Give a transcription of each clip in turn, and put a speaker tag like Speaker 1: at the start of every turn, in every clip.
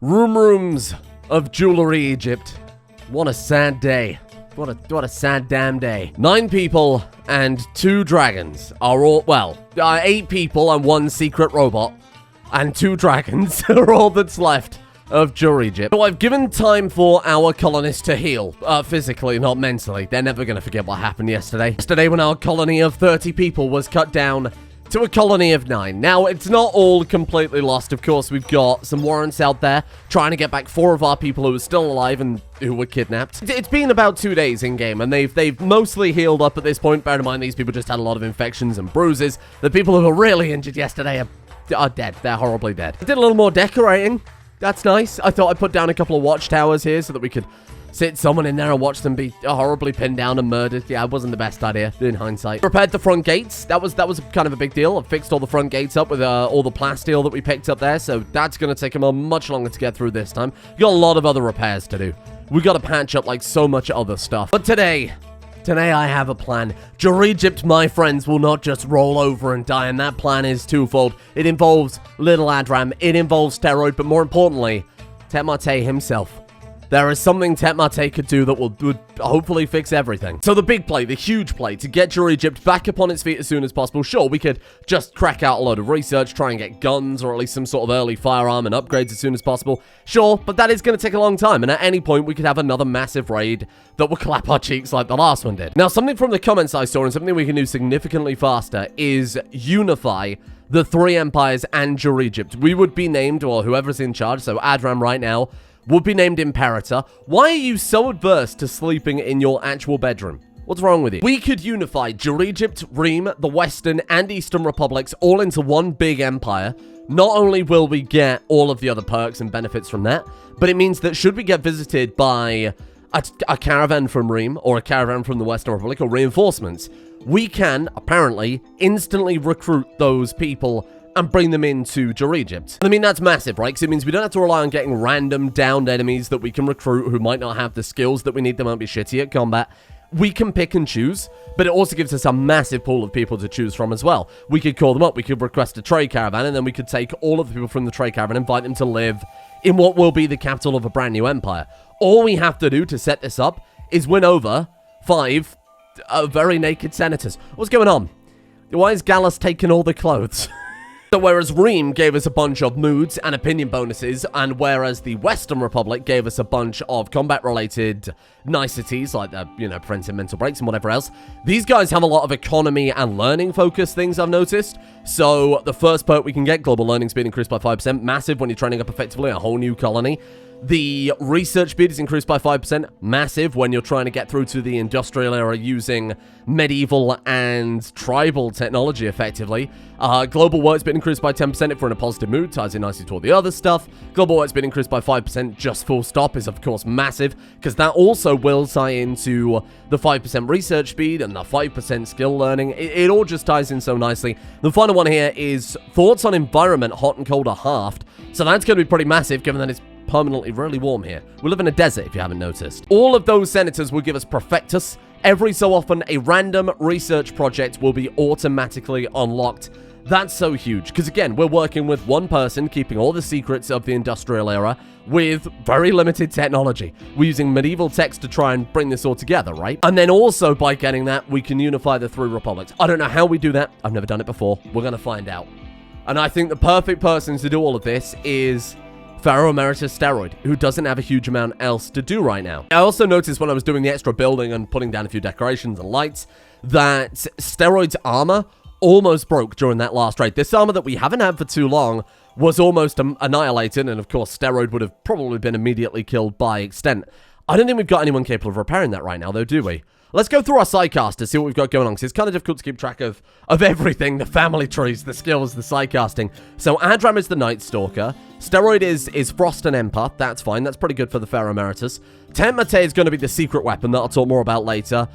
Speaker 1: Rooms of Jewelry Egypt. What a sad day. What a sad damn day. 9 people and 2 dragons are all, well, 8 people and 1 secret robot and 2 dragons are all that's left of Jewelry Egypt. So I've given time for our colonists to heal, physically, not mentally. They're never going to forget what happened yesterday. Yesterday when our colony of 30 people was cut down to a colony of 9. Now, it's not all completely lost. Of course, we've got some warrants out there trying to get back 4 of our people who are still alive and who were kidnapped. It's been about 2 days in-game, and they've mostly healed up at this point. Bear in mind, these people just had a lot of infections and bruises. The people who were really injured yesterday are dead. They're horribly dead. I did a little more decorating. That's nice. I thought I'd put down a couple of watchtowers here so that we could sit someone in there and watch them be horribly pinned down and murdered. Yeah, it wasn't the best idea in hindsight. Repaired the front gates. That was kind of a big deal. I fixed all the front gates up with all the plasteel that we picked up there, so that's going to take them much longer to get through this time. We got a lot of other repairs to do. We got to patch up like so much other stuff. But today I have a plan. Jewelry Egypt, my friends, will not just roll over and die, and that plan is twofold. It involves Little Adram, it involves Steroid, but more importantly, Tetmate himself. There is something Tetmate could do that would hopefully fix everything. So the big play, the huge play, to get Jewelry Egypt back up on its feet as soon as possible. Sure, we could just crack out a load of research, try and get guns, or at least some sort of early firearm and upgrades as soon as possible. Sure, but that is going to take a long time, and at any point, we could have another massive raid that will clap our cheeks like the last one did. Now, something from the comments I saw, and something we can do significantly faster, is unify the 3 empires and Jewelry Egypt. We would be named, or whoever's in charge, so Adram right now, would be named Imperator. Why are you so adverse to sleeping in your actual bedroom? What's wrong with you? We could unify Jewelry Egypt, Ream, the Western and Eastern Republics all into one big empire. Not only will we get all of the other perks and benefits from that, but it means that should we get visited by a caravan from Ream or a caravan from the Western Republic or reinforcements, we can, apparently, instantly recruit those people and bring them into Jewelry Egypt. I mean, that's massive, right? Because it means we don't have to rely on getting random downed enemies that we can recruit who might not have the skills that we need. They might be shitty at combat. We can pick and choose, but it also gives us a massive pool of people to choose from as well. We could call them up, we could request a trade caravan, and then we could take all of the people from the trade caravan and invite them to live in what will be the capital of a brand new empire. All we have to do to set this up is win over 5 very naked senators. What's going on? Why is Gallus taking all the clothes? So whereas Ream gave us a bunch of moods and opinion bonuses, and whereas the Western Republic gave us a bunch of combat-related niceties, like, preventing mental breaks and whatever else, these guys have a lot of economy and learning-focused things, I've noticed. So the first perk we can get, global learning speed increased by 5%, massive when you're training up effectively a whole new colony. The research speed is increased by 5%, massive when you're trying to get through to the industrial era using medieval and tribal technology effectively. Global work speed increased by 10% if we're in a positive mood, ties in nicely to all the other stuff. Global work speed increased by 5% just full stop is of course massive, because that also will tie into the 5% research speed and the 5% skill learning. It all just ties in so nicely. The final one here is thoughts on environment, hot and cold are halved. So that's going to be pretty massive given that it's permanently really warm here. We live in a desert, if you haven't noticed. All of those senators will give us Perfectus. Every so often, a random research project will be automatically unlocked. That's so huge, because again, we're working with one person, keeping all the secrets of the industrial era, with very limited technology. We're using medieval texts to try and bring this all together, right? And then also, by getting that, we can unify the 3 republics. I don't know how we do that. I've never done it before. We're going to find out. And I think the perfect person to do all of this is Pharaoh Emeritus Steroid, who doesn't have a huge amount else to do right now. I also noticed when I was doing the extra building and putting down a few decorations and lights that Steroid's armor almost broke during that last raid. This armor that we haven't had for too long was almost annihilated, and of course Steroid would have probably been immediately killed by extent. I don't think we've got anyone capable of repairing that right now though, do we? Let's go through our sidecast to see what we've got going on, because it's kind of difficult to keep track of everything, the family trees, the skills, the sidecasting. So Adram is the Night Stalker. Steroid is Frost and Empath. That's fine. That's pretty good for the Pharaoh Emeritus. Tetmate is going to be the secret weapon that I'll talk more about later.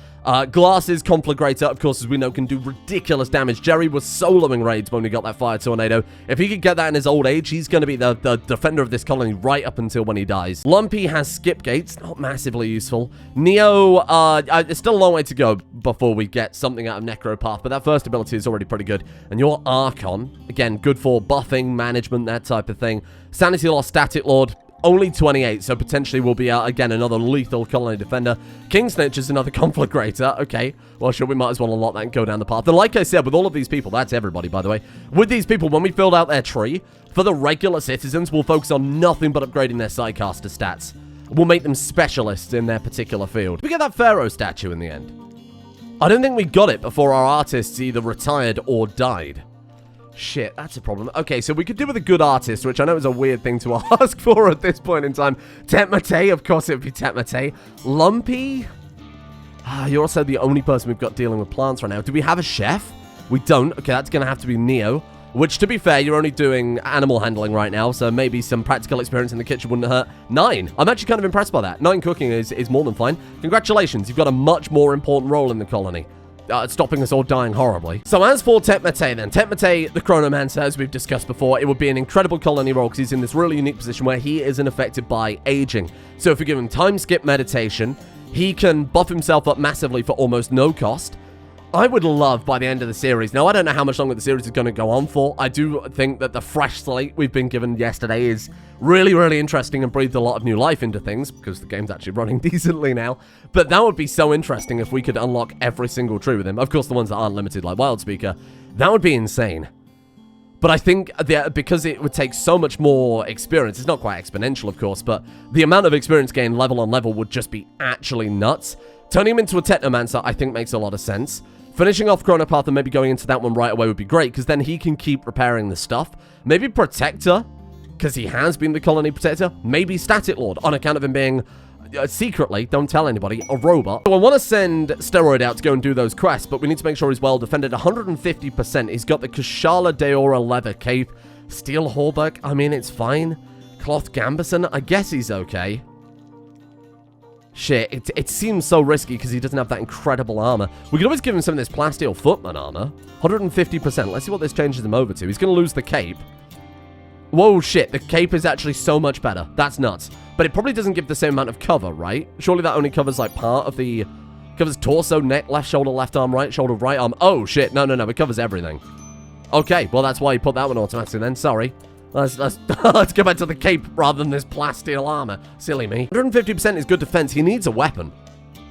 Speaker 1: Glasses, Conflagrator, of course, as we know, can do ridiculous damage. Jerry was soloing raids when we got that Fire Tornado. If he could get that in his old age, he's going to be the defender of this colony right up until when he dies. Lumpy has Skip Gates, not massively useful. Neo, it's still a long way to go before we get something out of Necropath, but that first ability is already pretty good. And your Archon, again, good for buffing, management, that type of thing. Sanity Lost, Static Lord, only 28, so potentially we'll be again another lethal colony defender. King Snitch is another conflagrator. Okay, well, sure, we might as well unlock that and go down the path. And like I said, with all of these people, that's everybody, by the way. With these people, when we filled out their tree, for the regular citizens, we'll focus on nothing but upgrading their Psycaster stats. We'll make them specialists in their particular field. Did we get that Pharaoh statue in the end? I don't think we got it before our artists either retired or died. Shit, that's a problem. Okay, so we could do with a good artist, which I know is a weird thing to ask for at this point in time. Tetmate, of course it would be Tetmate. Lumpy? You're also the only person we've got dealing with plants right now. Do we have a chef? We don't. Okay, that's going to have to be Neo. Which, to be fair, you're only doing animal handling right now, so maybe some practical experience in the kitchen wouldn't hurt. 9. I'm actually kind of impressed by that. 9 cooking is more than fine. Congratulations, you've got a much more important role in the colony. Stopping us all dying horribly. So as for Tetmate then, Tetmate, the Chronomancer, as we've discussed before, it would be an incredible colony role because he's in this really unique position where he isn't affected by aging. So if we give him time skip meditation, he can buff himself up massively for almost no cost. I would love by the end of the series. Now, I don't know how much longer the series is going to go on for. I do think that the fresh slate we've been given yesterday is really, really interesting and breathed a lot of new life into things because the game's actually running decently now. But that would be so interesting if we could unlock every single tree with him. Of course, the ones that aren't limited like Wildspeaker. That would be insane. But I think because it would take so much more experience, it's not quite exponential, of course, but the amount of experience gained level on level would just be actually nuts. Turning him into a Technomancer, I think, makes a lot of sense. Finishing off Chronopath and maybe going into that one right away would be great, because then he can keep repairing the stuff. Maybe Protector, because he has been the Colony Protector. Maybe Static Lord, on account of him being, secretly, don't tell anybody, a robot. So I want to send Steroid out to go and do those quests, but we need to make sure he's well defended. 150%. He's got the Kushala Deora leather cape. Steel Hauberk, I mean, it's fine. Cloth Gambison, I guess he's okay. Shit, it seems so risky because he doesn't have that incredible armor. We could always give him some of this Plasteel Footman armor. 150%. Let's see what this changes him over to. He's going to lose the cape. Whoa, shit. The cape is actually so much better. That's nuts. But it probably doesn't give the same amount of cover, right? Surely that only covers, like, part of the... Covers torso, neck, left shoulder, left arm, right shoulder, right arm. Oh, shit. No. It covers everything. Okay, well, that's why you put that one automatically then. Sorry. Let's go back to the cape rather than this plasteel armor. Silly me. 150% is good defense. He needs a weapon.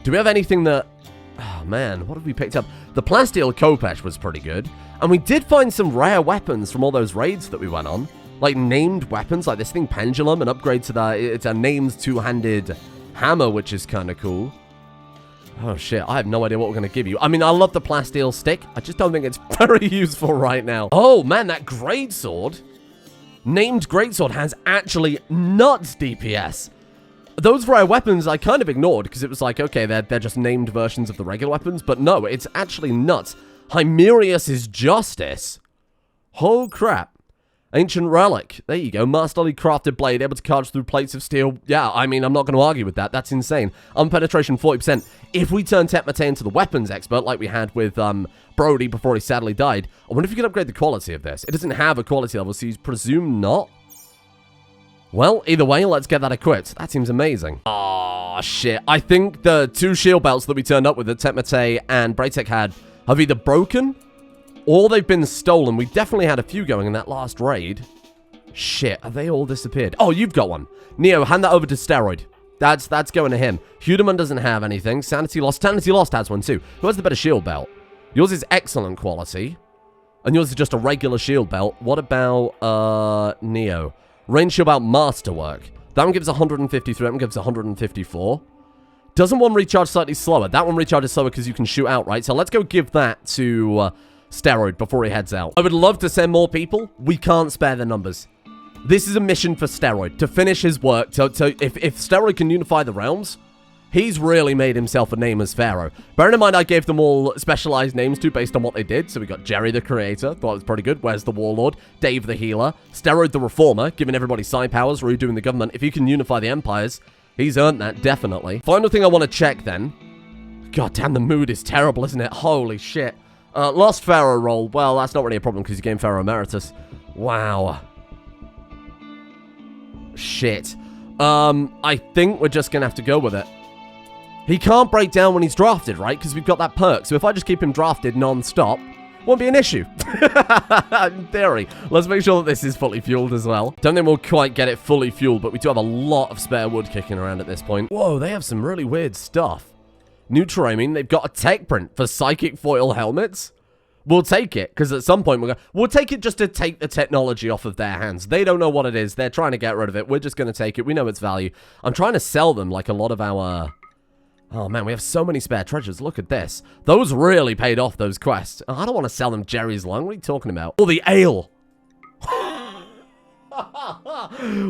Speaker 1: Do we have anything that... Oh, man. What have we picked up? The plasteel Kopesh was pretty good. And we did find some rare weapons from all those raids that we went on. Like named weapons, like this thing Pendulum, and upgrade to that. It's a named two-handed hammer, which is kind of cool. Oh, shit. I have no idea what we're going to give you. I mean, I love the plasteel stick. I just don't think it's very useful right now. Oh, man. That greatsword... Named Greatsword has actually nuts DPS. Those rare weapons I kind of ignored because it was like, okay, they're just named versions of the regular weapons. But no, it's actually nuts. Hymerius' Justice. Oh, crap. Ancient Relic. There you go. Masterly crafted blade, able to charge through plates of steel. Yeah, I mean, I'm not going to argue with that. That's insane. Unpenetration 40%. If we turn Tetmate into the weapons expert like we had with Brody before he sadly died, I wonder if you can upgrade the quality of this. It doesn't have a quality level, so you presume not. Well, either way, let's get that equipped. That seems amazing. Oh, shit. I think the 2 shield belts that we turned up with that Tetmate and Braytek had have either broken or they've been stolen. We definitely had a few going in that last raid. Shit, have they all disappeared? Oh, you've got one. Neo, hand that over to Steroid. That's going to him. Hudeman doesn't have anything. Sanity Lost has one too. Who has the better shield belt? Yours is excellent quality. And yours is just a regular shield belt. What about, Neo? Range shield belt Masterwork. That one gives 153, that one gives 154. Doesn't one recharge slightly slower? That one recharges slower because you can shoot out, right? So let's go give that to Steroid before he heads out. I would love to send more people. We can't spare the numbers. This is a mission for Steroid to finish his work. If Steroid can unify the realms, he's really made himself a name as Pharaoh. Bearing in mind, I gave them all specialized names too based on what they did. So we got Jerry the Creator, thought it was pretty good. Where's the Warlord? Dave the Healer. Steroid the Reformer, giving everybody psi powers, redoing the government. If you can unify the empires, he's earned that, definitely. Final thing I want to check then. God damn, the mood is terrible, isn't it? Holy shit. Lost Pharaoh roll. Well, that's not really a problem because you gain Pharaoh Emeritus. Wow. Shit. I think we're just going to have to go with it. He can't break down when he's drafted, right? Because we've got that perk. So if I just keep him drafted non-stop, Won't be an issue. In theory. Let's make sure that this is fully fueled as well. Don't think we'll quite get it fully fueled, but we do have a lot of spare wood kicking around at this point. Whoa, they have some really weird stuff. New terrain, they've got a tech print for psychic foil helmets. We'll take it, because at some point we'll take it just to take the technology off of their hands. They don't know what it is. They're trying to get rid of it. We're just going to take it. We know its value. I'm trying to sell them like a lot of our... Oh, man, we have so many spare treasures. Look at this. Those really paid off, those quests. Oh, I don't want to sell them Jerry's Lung. What are you talking about? Oh, the ale.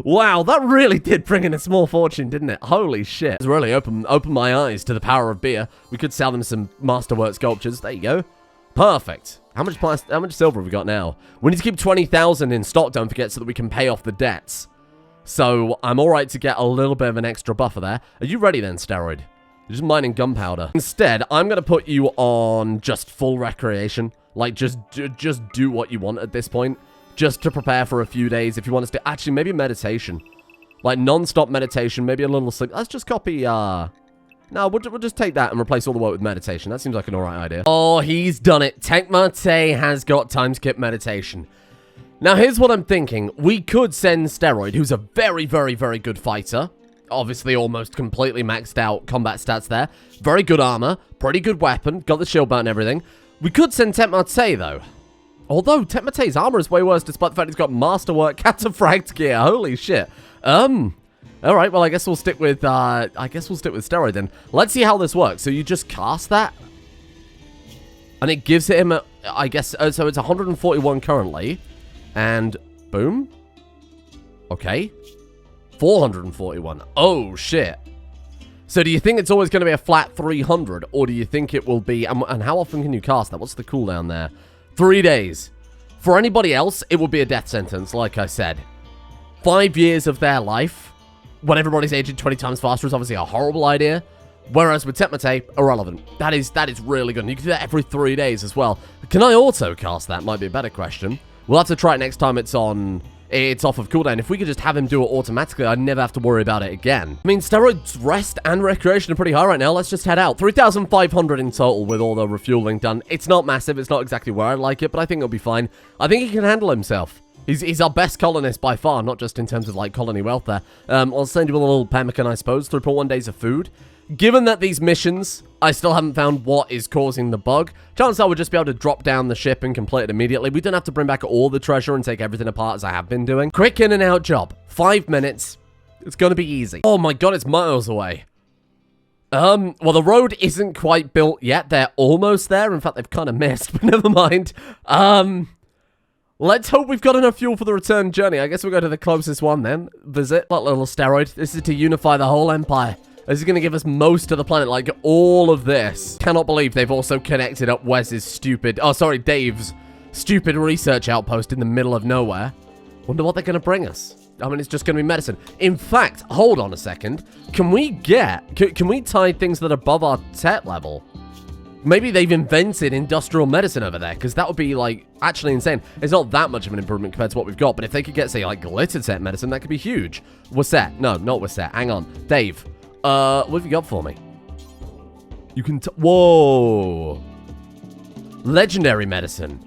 Speaker 1: Wow, that really did bring in a small fortune, didn't it? Holy shit. It's really opened my eyes to the power of beer. We could sell them some masterwork sculptures. There you go. Perfect. How much silver have we got now? We need to keep 20,000 in stock, don't forget, so that we can pay off the debts. So, I'm alright to get a little bit of an extra buffer there. Are you ready then, Steroid? You're just mining gunpowder. Instead, I'm going to put you on just full recreation. Like, just do what you want at this point. Just to prepare for a few days. If you want us to... Actually, maybe meditation. Like, non-stop meditation. Maybe a little sleep. Let's just copy, No, we'll just take that and replace all the work with meditation. That seems like an alright idea. Oh, he's done it. Tecmate has got time skip meditation. Now, here's what I'm thinking. We could send Steroid, who's a very, very, very good fighter. Obviously, almost completely maxed out combat stats there. Very good armor. Pretty good weapon. Got the shield belt and everything. We could send Tecmate, though. Although, Tecmate's armor is way worse, despite the fact he's got masterwork cataphract gear. Holy shit. Alright, well, I guess we'll stick with, Steroid then. Let's see how this works. So you just cast that. And it gives him, I guess, so it's 141 currently. And, boom. Okay. 441. Oh, shit. So do you think it's always going to be a flat 300? Or do you think it will be... And how often can you cast that? What's the cooldown there? 3 days. For anybody else, it would be a death sentence, like I said. 5 years of their life, when everybody's aging 20 times faster, is obviously a horrible idea. Whereas with Tecmate, irrelevant. That is really good. And you can do that every 3 days as well. Can I auto-cast that? Might be a better question. We'll have to try it next time it's off of cooldown. If we could just have him do it automatically, I'd never have to worry about it again. I mean, Steroid's rest and recreation are pretty high right now. Let's just head out. 3,500 in total with all the refueling done. It's not massive. It's not exactly where I'd like it, but I think it'll be fine. I think he can handle himself. He's our best colonist by far, not just in terms of, like, colony welfare. I'll send you a little pemmican, I suppose. 3.1 days of food. Given that these missions, I still haven't found what is causing the bug, chances are we'll just be able to drop down the ship and complete it immediately. We don't have to bring back all the treasure and take everything apart as I have been doing. Quick in and out job. 5 minutes. It's going to be easy. Oh my god, it's miles away. Well, the road isn't quite built yet. They're almost there. In fact, they've kind of missed, but never mind. Let's hope we've got enough fuel for the return journey. I guess we'll go to the closest one then. Visit that little Steroid. This is to unify the whole empire. This is going to give us most of the planet, like all of this. Cannot believe they've also connected up Dave's stupid research outpost in the middle of nowhere. Wonder what they're going to bring us. I mean, it's just going to be medicine. In fact, hold on a second. Can we tie things that are above our tech level? Maybe they've invented industrial medicine over there, because that would be, like, actually insane. It's not that much of an improvement compared to what we've got, but if they could get, say, like, glitter tech medicine, that could be huge. Wasset. No, not Wasset. Hang on. Dave. What have you got for me? You can whoa. Legendary medicine.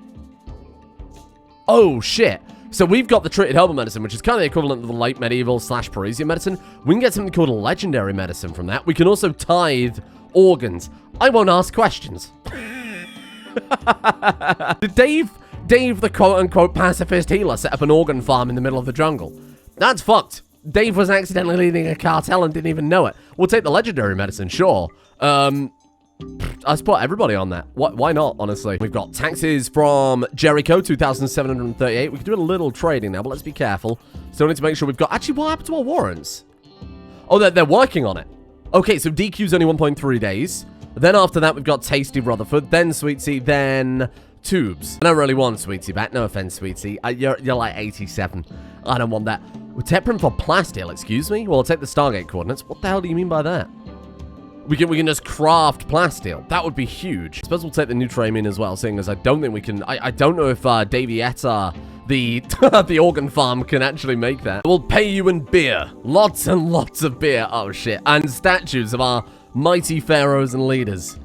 Speaker 1: Oh, shit. So we've got the treated herbal medicine, which is kind of the equivalent of the late medieval / Parisian medicine. We can get something called a legendary medicine from that. We can also tithe organs. I won't ask questions. Did Dave, the quote-unquote pacifist healer, set up an organ farm in the middle of the jungle? That's fucked. Dave was accidentally leading a cartel and didn't even know it. We'll take the legendary medicine, sure. I support everybody on that. Why not, honestly? We've got taxes from Jericho, 2,738. We can do a little trading now, but let's be careful. Still need to make sure we've got... Actually, what happened to our warrants? Oh, they're working on it. Okay, so DQ's only 1.3 days. Then after that, we've got Tasty Rutherford, then Sweetie, then Tubes. I don't really want Sweetie back. No offense, Sweetie. You're like 87. I don't want that. We're Teprin for Plasteel, excuse me? Well, I'll take the Stargate coordinates. What the hell do you mean by that? We can just craft Plasteel. That would be huge. I suppose we'll take the Nutramian as well, seeing as I don't think we can... I don't know if Davietta, the organ farm, can actually make that. We'll pay you in beer. Lots and lots of beer. Oh, shit. And statues of our mighty pharaohs and leaders.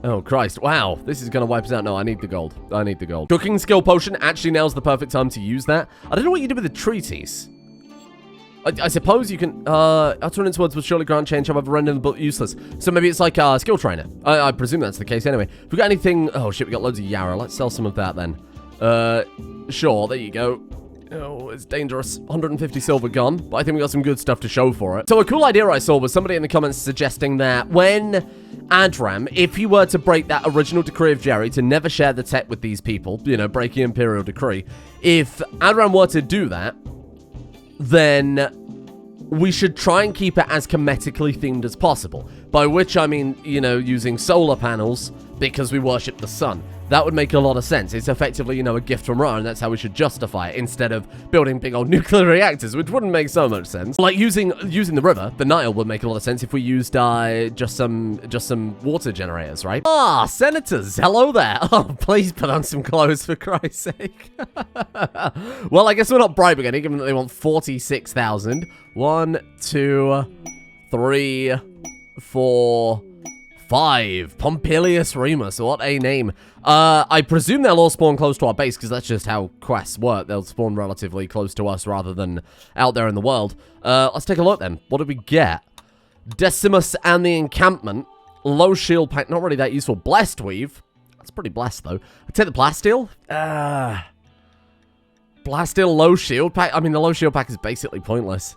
Speaker 1: Oh, Christ. Wow. This is going to wipe us out. No, I need the gold. I need the gold. Cooking skill potion. Actually, now's the perfect time to use that. I don't know what you do with the treaties. I suppose you can, alternate words will surely grant change, however, render them but useless. So maybe it's like a skill trainer. I presume that's the case anyway. If we got anything, oh shit, we got loads of Yarrow. Let's sell some of that then. Sure, there you go. Oh, it's dangerous. 150 silver gone, but I think we got some good stuff to show for it. So a cool idea I saw was somebody in the comments suggesting that when Adram, if he were to break that original decree of Jerry to never share the tech with these people, you know, breaking Imperial decree, if Adram were to do that, then we should try and keep it as Kemetically themed as possible. By which I mean, you know, using solar panels because we worship the sun. That would make a lot of sense. It's effectively, you know, a gift from Ra, and that's how we should justify it, instead of building big old nuclear reactors, which wouldn't make so much sense. Like using the river, the Nile, would make a lot of sense if we used just some water generators, right? Ah, senators, hello there. Oh, please put on some clothes for Christ's sake. Well, I guess we're not bribing any, given that they want 46,000. 1, 2, 3, 4, 5. Pompilius Remus, what a name. I presume they'll all spawn close to our base, because that's just how quests work. They'll spawn relatively close to us rather than out there in the world. Let's take a look then. What did we get? Decimus and the encampment. Low shield pack, not really that useful. Blessed weave. That's pretty blessed, though. I'd take the Blasteel. Blasteel low shield pack. I mean, the low shield pack is basically pointless.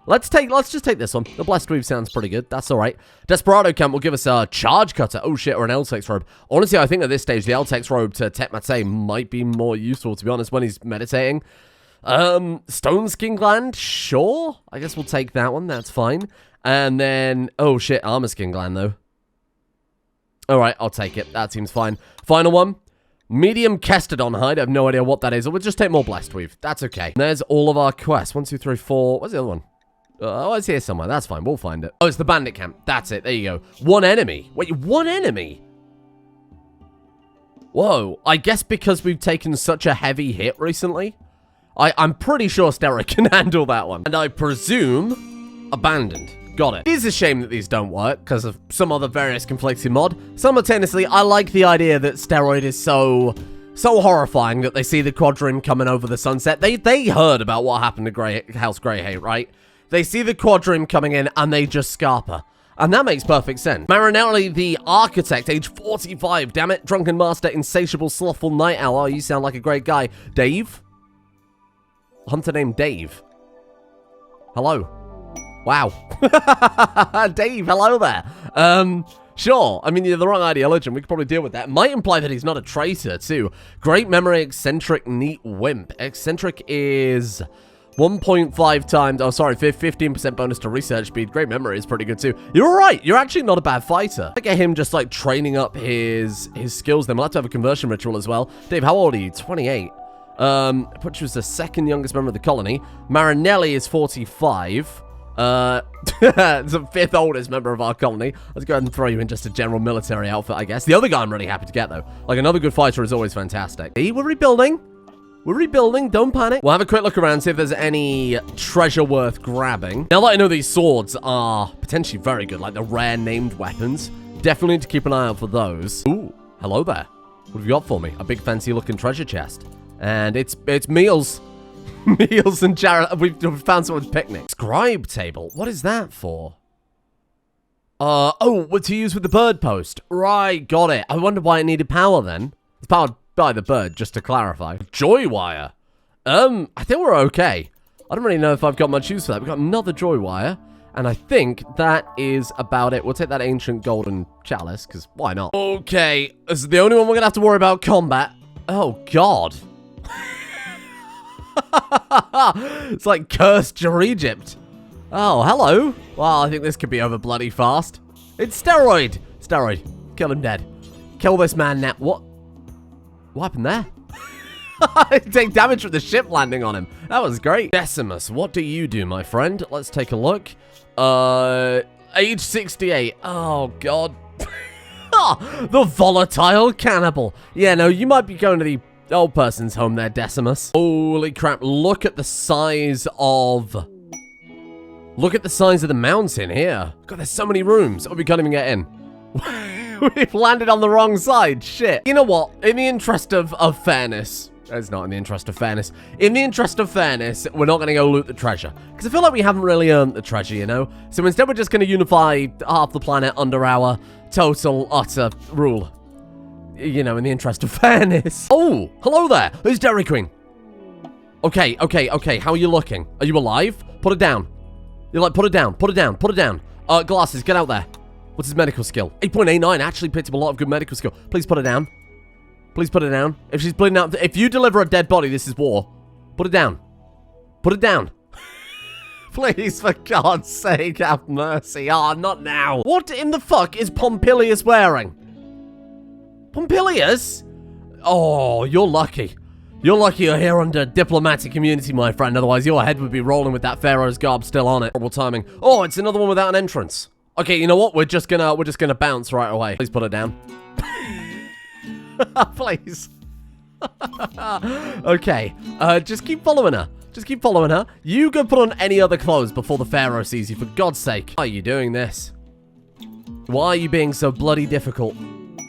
Speaker 1: Let's just take this one. The Blessed Weave sounds pretty good. That's all right. Desperado Camp will give us a Charge Cutter. Oh, shit, or an Eltex Robe. Honestly, I think at this stage, the Eltex Robe to Tecmate might be more useful, to be honest, when he's meditating. Stone Skin Gland? Sure. I guess we'll take that one. That's fine. And then, oh, shit, Armor Skin Gland, though. All right, I'll take it. That seems fine. Final one. Medium Kestodon Hide. I have no idea what that is. We'll just take more Blessed Weave. That's okay. And there's all of our quests. 1, 2, 3, 4. What's the other one? Oh, it's here somewhere. That's fine. We'll find it. Oh, it's the bandit camp. That's it. There you go. One enemy. Wait, one enemy? Whoa. I guess because we've taken such a heavy hit recently, I'm pretty sure Steroid can handle that one. And I presume abandoned. Got it. It is a shame that these don't work because of some other various conflicting mod. Simultaneously, I like the idea that Steroid is so horrifying that they see the Quadrim coming over the sunset. They heard about what happened to House Greyhate, right? They see the Quadrim coming in, and they just scarper. And that makes perfect sense. Marinelli, the architect, age 45. Damn it. Drunken master, insatiable, slothful night owl. Oh, you sound like a great guy. Dave? Hunter named Dave. Hello. Wow. Dave, hello there. Sure. I mean, you're the wrong ideologian. We could probably deal with that. Might imply that he's not a traitor, too. Great memory, eccentric, neat wimp. Eccentric is 1.5 times, oh sorry, 15% bonus to research speed. Great memory is pretty good too. You're right, you're actually not a bad fighter. I get him just like training up his skills then. We'll have to have a conversion ritual as well. Dave, how old are you? 28. Put you as the second youngest member of the colony. Marinelli is 45. It's the 5th oldest member of our colony. Let's go ahead and throw you in just a general military outfit, I guess. The other guy I'm really happy to get though. Like another good fighter is always fantastic. Hey, we're rebuilding. We're rebuilding, don't panic. We'll have a quick look around, see if there's any treasure worth grabbing. Now that I know these swords are potentially very good, like the rare named weapons, definitely need to keep an eye out for those. Ooh, hello there. What have you got for me? A big fancy looking treasure chest. And it's meals. Meals and Jared. We've found someone's picnic. Scribe table. What is that for? Oh, what to use with the bird post. Right, got it. I wonder why it needed power then. It's powered by the bird, just to clarify. Joy wire. I think we're okay. I don't really know if I've got much use for that. We've got another joy wire, and I think that is about it. We'll take that ancient golden chalice, because why not? Okay, this is the only one we're gonna have to worry about combat. Oh, God. It's like cursed your Egypt. Oh, hello. Well, I think this could be over bloody fast. It's Steroid. Steroid. Kill him dead. Kill this man now. What happened there? Take damage from the ship landing on him. That was great. Decimus, what do you do, my friend? Let's take a look. Age 68. Oh, God. The volatile cannibal. Yeah, no, you might be going to the old person's home there, Decimus. Holy crap. Look at the size of... Look at the size of the mountain here. God, there's so many rooms. Oh, we can't even get in. We've landed on the wrong side. Shit. You know what? In the interest of fairness, it's not in the interest of fairness. In the interest of fairness, we're not going to go loot the treasure. Because I feel like we haven't really earned the treasure, you know? So instead, we're just going to unify half the planet under our total, utter rule. You know, in the interest of fairness. Oh, hello there. Who's Dairy Queen? Okay. How are you looking? Are you alive? Put it down. You're like, put it down. Glasses, get out there. What's his medical skill? 8.89. Actually picked up a lot of good medical skill. Please put it down. Please put it down. If she's bleeding out, if you deliver a dead body, this is war. Put it down. Put it down. Please, for God's sake, have mercy. Ah, not now. What in the fuck is Pompilius wearing? Pompilius? Oh, you're lucky. You're lucky you're here under diplomatic immunity, my friend. Otherwise, your head would be rolling with that Pharaoh's garb still on it. Horrible timing. Oh, it's another one without an entrance. Okay, you know what? We're just gonna bounce right away. Please put it down. Please. Okay. Just keep following her. Just keep following her. You go put on any other clothes before the Pharaoh sees you, for God's sake. Why are you doing this? Why are you being so bloody difficult?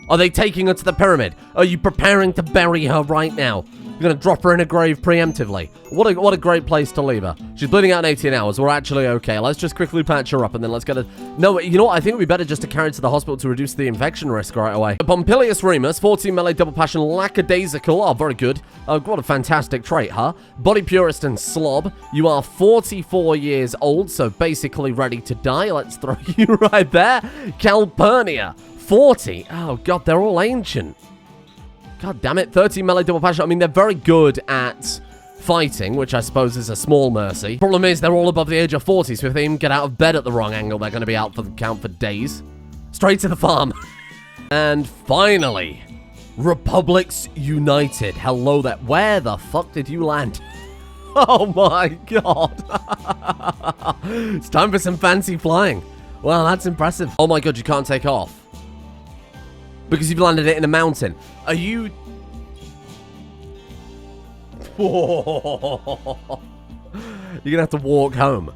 Speaker 1: Are they taking her to the pyramid? Are you preparing to bury her right now? You're gonna drop her in a grave preemptively. What a great place to leave her. She's bleeding out in 18 hours. We're actually okay. Let's just quickly patch her up and then let's get her... No, you know what? I think it'd be better just to carry her to the hospital to reduce the infection risk right away. Pompilius Remus, 14 melee, double passion, lackadaisical. Oh, very good. What a fantastic trait, huh? Body purist and slob. You are 44 years old, so basically ready to die. Let's throw you right there. Calpurnia, 40. Oh, God, they're all ancient. God damn it. 13 melee double passion. I mean, they're very good at fighting, which I suppose is a small mercy. Problem is, they're all above the age of 40, so if they even get out of bed at the wrong angle, they're going to be out for the count for days. Straight to the farm. And finally, Republics United. Hello there. Where the fuck did you land? Oh my God. It's time for some fancy flying. Well, that's impressive. Oh my God, you can't take off. Because you've landed it in a mountain. Are you... You're gonna have to walk home.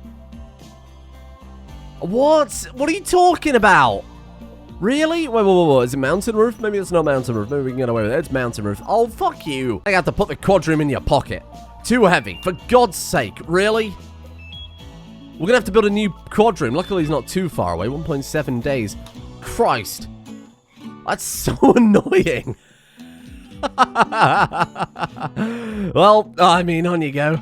Speaker 1: What? What are you talking about? Really? Wait. Is it mountain roof? Maybe it's not mountain roof. Maybe we can get away with it. It's mountain roof. Oh, fuck you. I have to put the quadroom in your pocket. Too heavy. For God's sake. Really? We're gonna have to build a new quadroom. Luckily, he's not too far away. 1.7 days. Christ. That's so annoying. Well, I mean, on you go.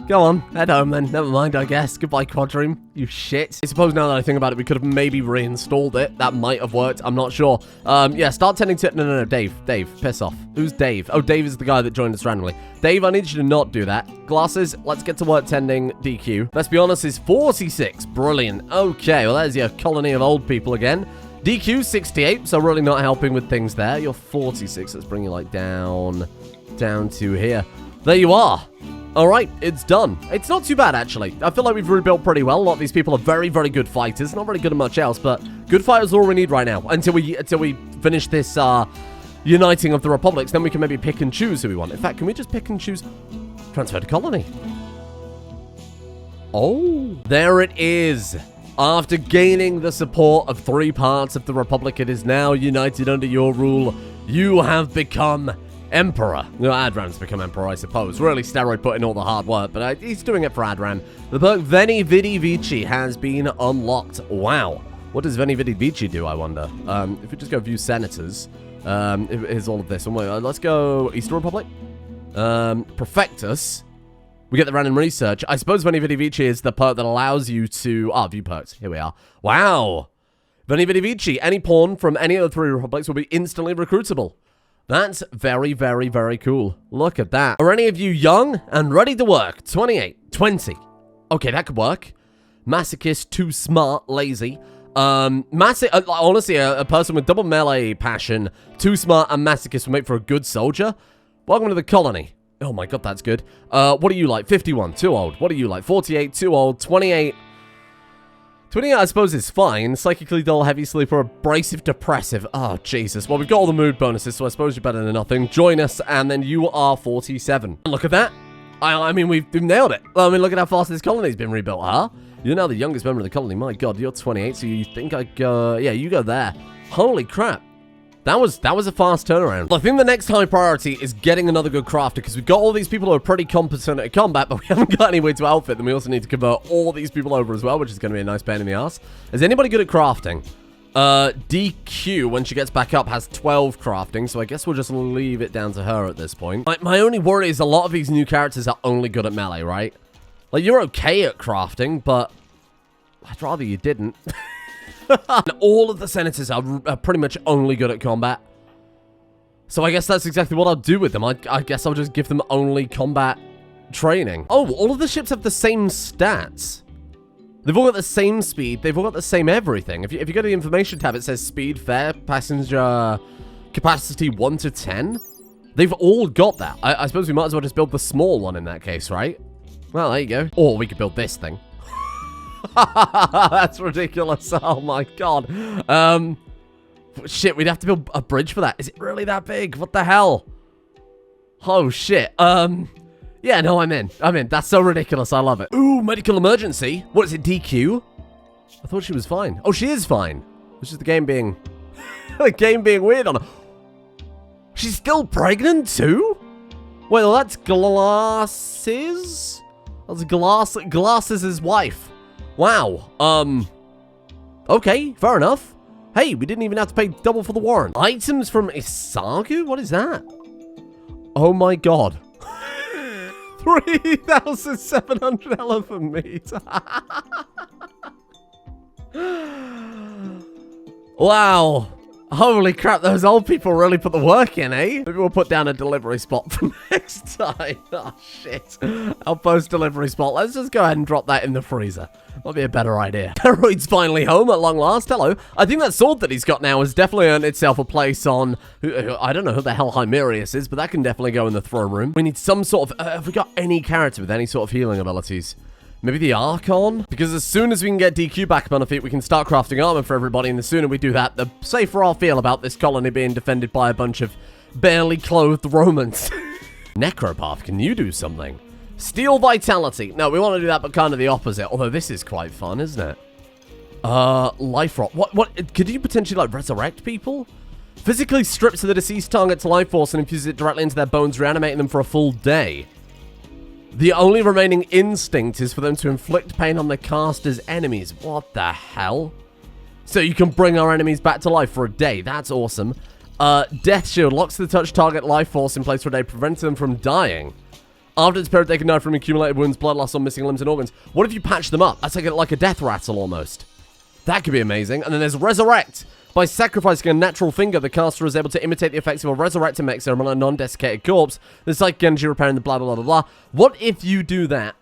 Speaker 1: Go on, head home then. Never mind, I guess. Goodbye, quadroom. You shit. I suppose now that I think about it, we could have maybe reinstalled it. That might have worked. I'm not sure. Yeah, start tending to... No, Dave. Dave, piss off. Who's Dave? Oh, Dave is the guy that joined us randomly. Dave, I need you to not do that. Glasses, let's get to work tending DQ. Let's be honest, is 46. Brilliant. Okay, well, there's your colony of old people again. DQ 68, so really not helping with things there. You're 46. Let's bring you like down to here. There you are. All right, it's done. It's not too bad, actually. I feel like we've rebuilt pretty well. A lot of these people are very, very good fighters. Not very good at much else, but good fighters are all we need right now until we finish this uniting of the republics. Then we can maybe pick and choose who we want. In fact, can we just pick and choose? Transfer to colony. Oh, there it is. After gaining the support of 3 parts of the Republic, it is now united under your rule. You have become Emperor. No, Adran's become Emperor, I suppose. Really, Steroid put in all the hard work, but he's doing it for Adran. The perk Veni Vidi Vici has been unlocked. Wow. What does Veni Vidi Vici do, I wonder? If we just go view senators, here's all of this. Let's go Eastern Republic. Perfectus. We get the random research. I suppose Veni Vidi Vici is the perk that allows you to... view perks. Here we are. Wow. Veni Vidi Vici. Any pawn from any of the 3 republics will be instantly recruitable. That's very, very, very cool. Look at that. Are any of you young and ready to work? 28. 20. Okay, that could work. Masochist, too smart, lazy. Honestly, a person with double melee passion, too smart, and masochist will make for a good soldier. Welcome to the colony. Oh my God, that's good. What are you like? 51, too old. What are you like? 48, too old. 28. 28, I suppose, is fine. Psychically dull, heavy sleeper, abrasive, depressive. Oh, Jesus. Well, we've got all the mood bonuses, so I suppose you're better than nothing. Join us, and then you are 47. Look at that. I mean, we've nailed it. I mean, look at how fast this colony's been rebuilt, huh? You're now the youngest member of the colony. My God, you're 28, so you think I go... Yeah, you go there. Holy crap. That was a fast turnaround. I think the next high priority is getting another good crafter, because we've got all these people who are pretty competent at combat, but we haven't got any way to outfit them. We also need to convert all these people over as well, which is going to be a nice pain in the ass. Is anybody good at crafting? DQ, when she gets back up, has 12 crafting, so I guess we'll just leave it down to her at this point. My only worry is a lot of these new characters are only good at melee, right? Like, you're okay at crafting, but I'd rather you didn't. And all of the senators are pretty much only good at combat. So I guess that's exactly what I'll do with them. I guess I'll just give them only combat training. Oh, all of the ships have the same stats. They've all got the same speed. They've all got the same everything. If you go to the information tab, it says speed, fare, passenger capacity 1 to 10. They've all got that. I suppose we might as well just build the small one in that case, right? Well, there you go. Or we could build this thing. That's ridiculous. Oh my god. Shit, we'd have to build a bridge for that. Is it really that big? What the hell? Oh shit. Yeah, no, I'm in. That's so ridiculous. I love it. Ooh, medical emergency. What is it, DQ? I thought she was fine. Oh, she is fine. Which is the game being the game being weird on her. She's still pregnant too? Wait, well, that's Glasses? That's Glasses' wife. Wow. Okay, fair enough. Hey, we didn't even have to pay double for the warrant. Items from Isagu? What is that? Oh my god. 3,700 elephant meat. Wow. Holy crap, those old people really put the work in, eh? Maybe we'll put down a delivery spot for next time. Oh, shit. Our post-delivery spot. Let's just go ahead and drop that in the freezer. That'll be a better idea. Heroid's finally home at long last. Hello. I think that sword that he's got now has definitely earned itself a place on... I don't know who the hell Hymerius is, but that can definitely go in the throne room. We need some sort of... have we got any character with any sort of healing abilities? Maybe the Archon? Because as soon as we can get DQ back up on our feet, we can start crafting armor for everybody, and the sooner we do that, the safer I'll feel about this colony being defended by a bunch of barely clothed Romans. Necropath, can you do something? Steel Vitality. No, we want to do that, but kind of the opposite, although this is quite fun, isn't it? Life Rot. What? Could you potentially, like, resurrect people? Physically strips the deceased target's life force and infuses it directly into their bones, reanimating them for a full day. The only remaining instinct is for them to inflict pain on the caster's enemies. What the hell? So you can bring our enemies back to life for a day. That's awesome. Death Shield locks the touch target life force in place for a day, preventing them from dying. After this period, they can die from accumulated wounds, blood loss, or missing limbs and organs. What if you patch them up? That's like a death rattle almost. That could be amazing. And then there's Resurrect. By sacrificing a natural finger, the caster is able to imitate the effects of a resurrected mech serum on a non-desiccated corpse. There's like energy repairing the blah, blah, blah, blah, blah. What if you do that?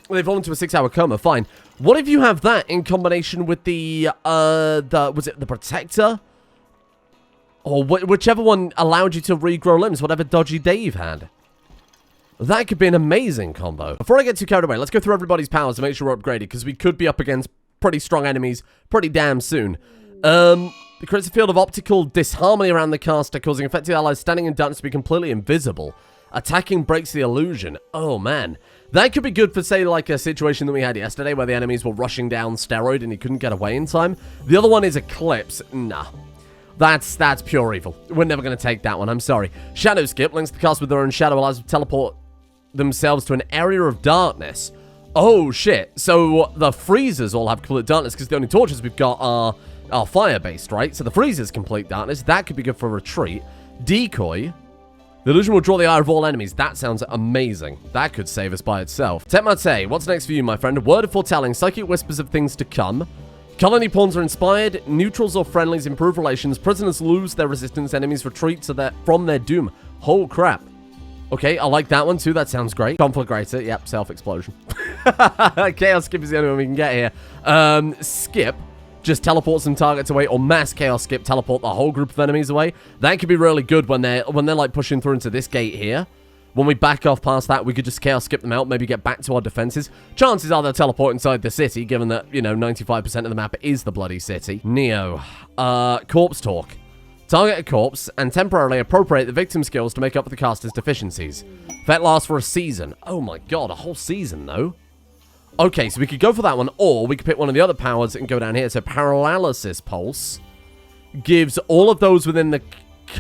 Speaker 1: Well, they fall into a 6-hour coma, fine. What if you have that in combination with was it the Protector? Or whichever one allowed you to regrow limbs, whatever dodgy day you've had. That could be an amazing combo. Before I get too carried away, let's go through everybody's powers to make sure we're upgraded, because we could be up against pretty strong enemies pretty damn soon. It creates a field of optical disharmony around the caster, causing affected allies standing in darkness to be completely invisible. Attacking breaks the illusion. Oh, man. That could be good for, say, like a situation that we had yesterday where the enemies were rushing down steroid and he couldn't get away in time. The other one is Eclipse. Nah. That's pure evil. We're never going to take that one. I'm sorry. Shadow Skip links the caster with their own shadow, allows them to teleport themselves to an area of darkness. Oh, shit. So the freezers all have complete darkness because the only torches we've got are fire-based, right? So the freezer's complete darkness. That could be good for retreat. Decoy. The illusion will draw the eye of all enemies. That sounds amazing. That could save us by itself. Tetmate, what's next for you, my friend? A word of foretelling. Psychic whispers of things to come. Colony pawns are inspired. Neutrals or friendlies improve relations. Prisoners lose their resistance. Enemies retreat from their doom. Oh, crap. Okay, I like that one too. That sounds great. Conflagrator. Yep, self-explosion. Chaos Skip is the only one we can get here. Skip just teleports some targets away, or Mass Chaos Skip teleport the whole group of enemies away. That could be really good when they're like pushing through into this gate here. When we back off past that, we could just Chaos Skip them out, maybe get back to our defenses. Chances are they'll teleport inside the city, given that, you know, 95% of the map is the bloody city. Neo. Corpse Talk. Target a corpse and temporarily appropriate the victim's skills to make up for the caster's deficiencies. That lasts for a season. Oh my god, a whole season, though. Okay, so we could go for that one, or we could pick one of the other powers and go down here. So Paralysis Pulse. gives all of those within the...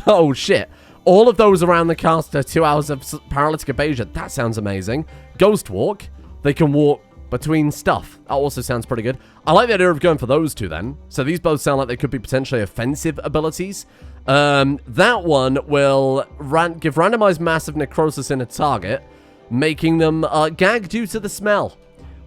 Speaker 1: Oh, shit. All of those around the caster 2 hours of paralytic evasion. That sounds amazing. Ghost walk. They can walk between stuff. That also sounds pretty good. I like the idea of going for those two then. So these both sound like they could be potentially offensive abilities. That one will give randomized massive necrosis in a target, making them gag due to the smell.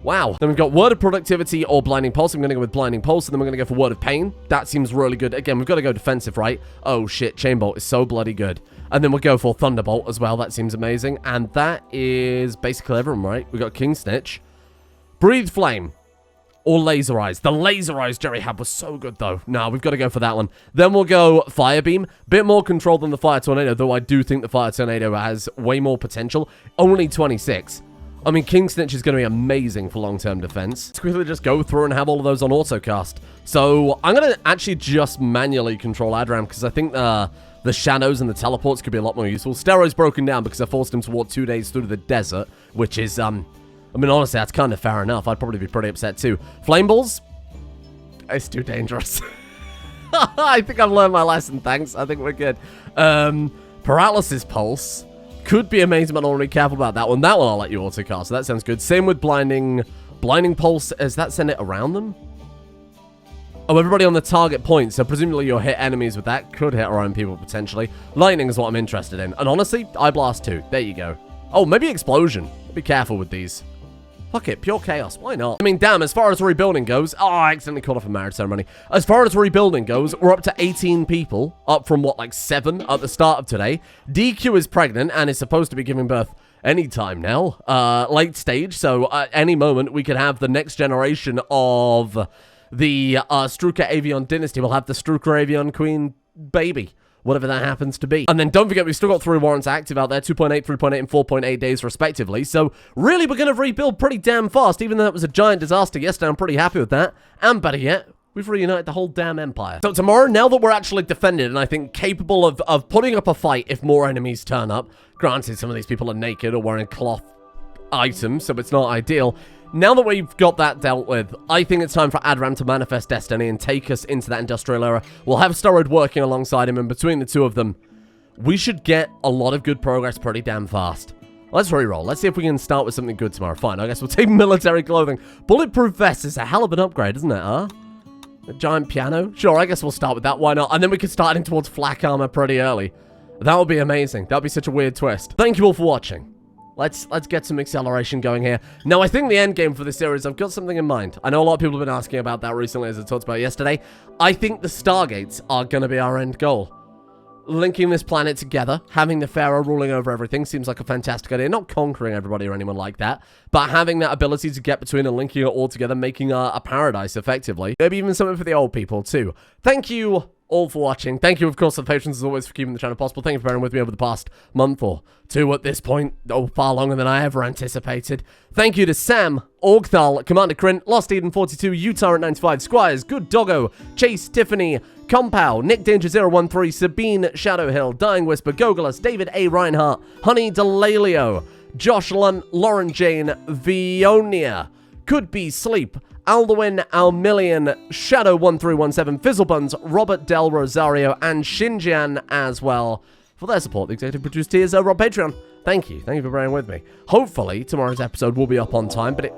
Speaker 1: Wow. Then we've got Word of Productivity or Blinding Pulse. I'm going to go with Blinding Pulse, and then we're going to go for Word of Pain. That seems really good. Again, we've got to go defensive, right? Oh, shit. Chain Bolt is so bloody good. And then we'll go for Thunderbolt as well. That seems amazing. And that is basically everyone, right? We've got King Snitch, Breathe Flame, or Laser Eyes. The Laser Eyes Jerry had was so good, though. No, we've got to go for that one. Then we'll go Fire Beam. Bit more control than the Fire Tornado, though I do think the Fire Tornado has way more potential. Only 26. I mean, King Snitch is going to be amazing for long-term defense. Let's quickly just go through and have all of those on autocast. So I'm going to actually just manually control Adram because I think the shadows and the teleports could be a lot more useful. Steroid's broken down because I forced him to walk 2 days through the desert, which is, I mean, honestly, that's kind of fair enough. I'd probably be pretty upset too. Flame Balls? It's too dangerous. I think I've learned my lesson, thanks. I think we're good. Paralysis Pulse. Could be amazing, but I want to be careful about that one. That one I'll let you autocast, so that sounds good. Same with Blinding Pulse. Does that send it around them? Oh, everybody on the target point, so presumably you'll hit enemies with that. Could hit around people, potentially. Lightning is what I'm interested in. And honestly, Eye Blast too. There you go. Oh, maybe Explosion. Be careful with these. Fuck it, pure chaos. Why not? I mean, damn, as far as rebuilding goes... Oh, I accidentally called off a marriage ceremony. As far as rebuilding goes, we're up to 18 people. Up from, what, like 7 at the start of today. DQ is pregnant and is supposed to be giving birth anytime now. Late stage, so at any moment we could have the next generation of the Strucker Avion dynasty. We'll have the Strucker Avion Queen baby. Whatever that happens to be. And then don't forget, we've still got 3 warrants active out there, 2.8, 3.8, and 4.8 days respectively. So really, we're going to rebuild pretty damn fast, even though it was a giant disaster yesterday. I'm pretty happy with that. And better yet, we've reunited the whole damn empire. So tomorrow, now that we're actually defended and I think capable of putting up a fight if more enemies turn up, granted, some of these people are naked or wearing cloth items, so it's not ideal. Now that we've got that dealt with, I think it's time for Adram to manifest destiny and take us into that industrial era. We'll have Steroid working alongside him, and between the two of them, we should get a lot of good progress pretty damn fast. Let's reroll. Let's see if we can start with something good tomorrow. Fine, I guess we'll take military clothing. Bulletproof vest is a hell of an upgrade, isn't it, huh? A giant piano? Sure, I guess we'll start with that. Why not? And then we can start heading towards flak armor pretty early. That would be amazing. That would be such a weird twist. Thank you all for watching. Let's get some acceleration going here. Now, I think the end game for this series, I've got something in mind. I know a lot of people have been asking about that recently, as I talked about yesterday. I think the Stargates are going to be our end goal. Linking this planet together, having the Pharaoh ruling over everything seems like a fantastic idea. Not conquering everybody or anyone like that, but having that ability to get between and linking it all together, making a paradise, effectively. Maybe even something for the old people, too. Thank you all for watching. Thank you, of course, to the patrons, as always, for keeping the channel possible. Thank you for bearing with me over the past month or 2 at this point. Oh, far longer than I ever anticipated. Thank you to Sam, Orgthal, Commander Krint, Lost Eden 42, Utah at 95, Squires, Good Doggo, Chase, Tiffany, Compow, Nick Danger 013, Sabine Shadowhill, Dying Whisper, Gogolus, David A. Reinhardt, Honey Delalio, Josh Lauren Jane, Vionia, Could Be Sleep, Alduin Almillion, Shadow 1317, Fizzlebuns, Robert Del Rosario, and Shinjian as well for their support. The executive producer tiers over on Patreon. Thank you. Thank you for bearing with me. Hopefully, tomorrow's episode will be up on time, but it...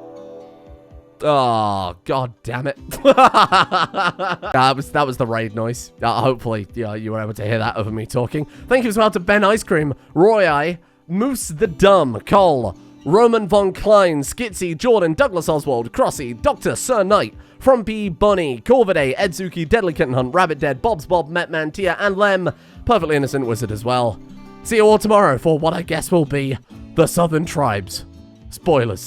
Speaker 1: Oh, god damn it. that was the raid noise. Hopefully, you were able to hear that over me talking. Thank you as well to Ben Ice Cream, Roy I, Moose the Dumb, Cole, Roman Von Klein, Skitsy, Jordan, Douglas Oswald, Crossy, Dr. Sir Knight, Frumpy Bunny, Corviday, Edzuki, Deadly Kitten Hunt, Rabbit Dead, Bob's Bob, Metman, Tia, and Lem, Perfectly Innocent Wizard as well. See you all tomorrow for what I guess will be the Southern Tribes. Spoilers.